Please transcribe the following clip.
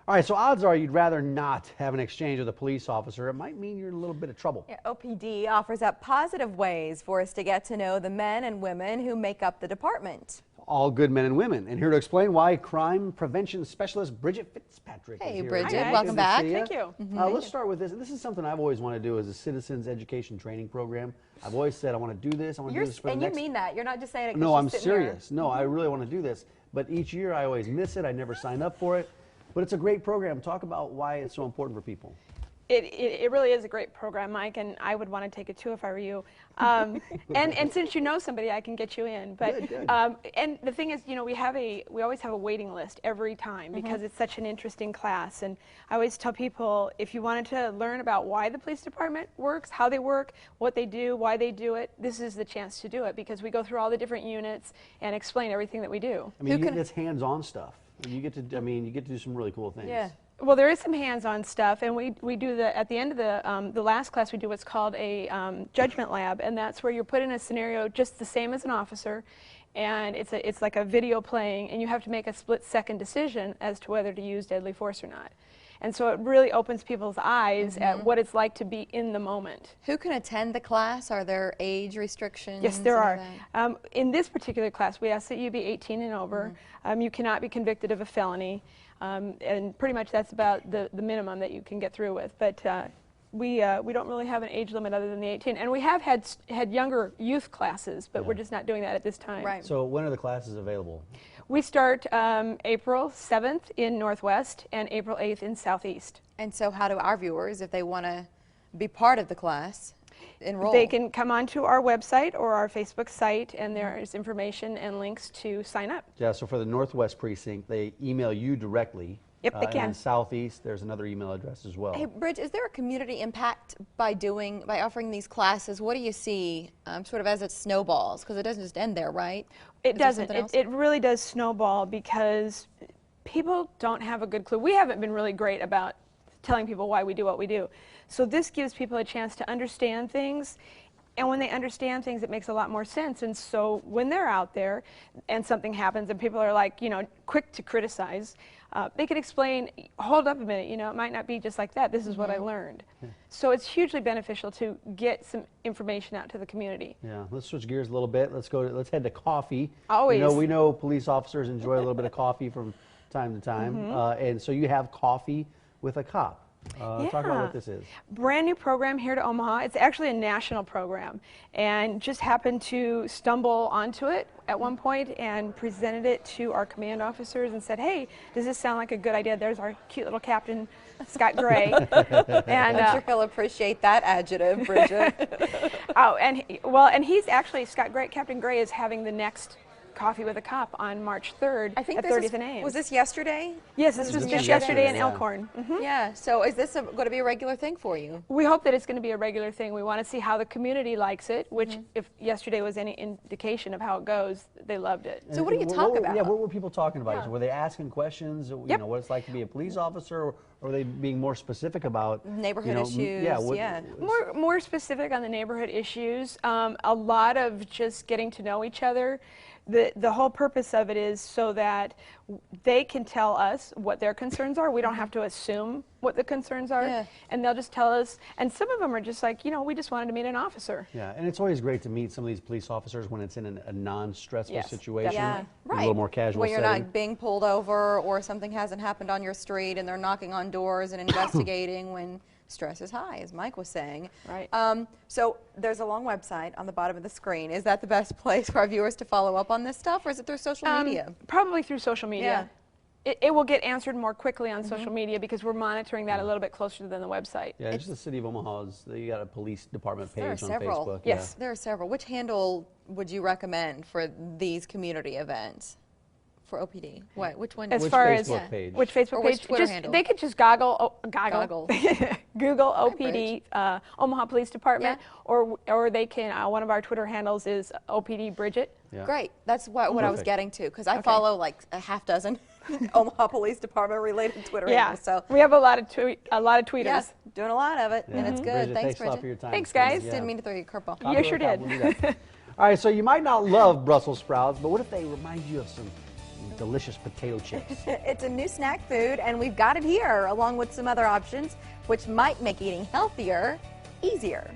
All right, so odds are you'd rather not have an exchange with a police officer. It might mean you're in a little bit of trouble. Yeah, OPD offers up positive ways for us to get to know the men and women who make up the department. All good men and women. And here to explain why, crime prevention specialist Bridget Fitzpatrick is Hey, here. Bridget, Good welcome to back. see ya. Thank you. Let's start with this. This is something I've always wanted to do as a citizens education training program. I've always said I want to do this. I want to do this for the next. And you mean that. You're not just saying it 'cause No, you're I'm sitting here. serious. No, I really want to do this. But each year I always miss it. I never sign up for it. But it's a great program. Talk about why it's so important for people. It really is a great program, Mike, and I would want to take it too if I were you. And since you know somebody, I can get you in. But Good. And the thing is, you know, we always have a waiting list every time because it's such an interesting class. And I always tell people, if you wanted to learn about why the police department works, how they work, what they do, why they do it, this is the chance to do it because we go through all the different units and explain everything that we do. I mean, it's hands-on stuff. You get to, you get to do some really cool things. Yeah. Well, there is some hands-on stuff, and we do at the end of the last class we do what's called a judgment lab, and that's where you're put in a scenario just the same as an officer, and it's like a video playing, and you have to make a split-second decision as to whether to use deadly force or not. And so it really opens people's eyes at what it's like to be in the moment. Who can attend the class? Are there age restrictions? Yes, there are. In this particular class, we ask that you be 18 and over. You cannot be convicted of a felony. And pretty much that's about the minimum that you can get through with. But we don't really have an age limit other than the 18. And we have had younger youth classes, but we're just not doing that at this time. Right. So when are the classes available? We start April 7th in Northwest and April 8th in Southeast. And so how do our viewers, if they want to be part of the class, enroll? They can come onto our website or our Facebook site, and there is information and links to sign up. Yeah, so for the Northwest Precinct, they email you directly. Yep, they can. And in Southeast, there's another email address as well. Hey, Bridge, is there a community impact by offering these classes? What do you see sort of as it snowballs? Because it doesn't just end there, right? It doesn't. It really does snowball because people don't have a good clue. We haven't been really great about telling people why we do what we do. So this gives people a chance to understand things. And when they understand things, it makes a lot more sense. And so when they're out there and something happens and people are like, you know, quick to criticize, they can explain, hold up a minute, you know, it might not be just like that. This is what I learned. So it's hugely beneficial to get some information out to the community. Yeah, let's switch gears a little bit. Let's head to coffee. Always. You know, we know police officers enjoy a little bit of coffee from time to time. And so you have coffee with a cop. Talk about what this is. Brand new program here to Omaha. It's actually a national program, and just happened to stumble onto it at one point and presented it to our command officers and said, hey, does this sound like a good idea? There's our cute little captain, Scott Gray. And I'm sure he'll appreciate that adjective, Bridget. and he's actually, Scott Gray, Captain Gray is having the next Coffee with a Cop on March 3rd at 30th and Ames. Was this yesterday? Yes, this was just yesterday in Elkhorn. Yeah, so is this going to be a regular thing for you? We hope that it's going to be a regular thing. We want to see how the community likes it, which if yesterday was any indication of how it goes, they loved it. So what do you talk about? Yeah, what were people talking about? Yeah. Were they asking questions, you know, what it's like to be a police officer, or were they being more specific about neighborhood issues? Yeah, more specific on the neighborhood issues. A lot of just getting to know each other. The whole purpose of it is so that they can tell us what their concerns are. We don't have to assume what the concerns are, and they'll just tell us. And some of them are just like, you know, we just wanted to meet an officer. Yeah, and it's always great to meet some of these police officers when it's in a non-stressful situation, yeah, a little more casual when you're setting. not being pulled over or something hasn't happened on your street and they're knocking on doors and investigating when stress is high, as Mike was saying. Right. So there's a long website on the bottom of the screen. Is that the best place for our viewers to follow up on this stuff, or is it through social media? Probably through social media. It will get answered more quickly on social media because we're monitoring that a little bit closer than the website. Yeah, just the city of Omaha, you got a police department page on several. Facebook. Yes, there are several. Which handle would you recommend for these community events? For OPD, which one? As far as page? Which Facebook which page? Twitter handle? They could just Google OPD Omaha Police Department, or they can. One of our Twitter handles is OPD Bridget. Yeah. Great, that's what I was getting to, because I follow like a half dozen Omaha Police Department related Twitter handles. So we have a lot of tweeters. Yeah, doing a lot of it, and it's good. Bridget, thanks, a lot Bridget. for your time. Thanks, guys. Didn't mean to throw you a curveball. You sure did. All right, so you might not love Brussels sprouts, but what if they remind you of some delicious potato chips. It's a new snack food, and we've got it here along with some other options, which might make eating healthier easier.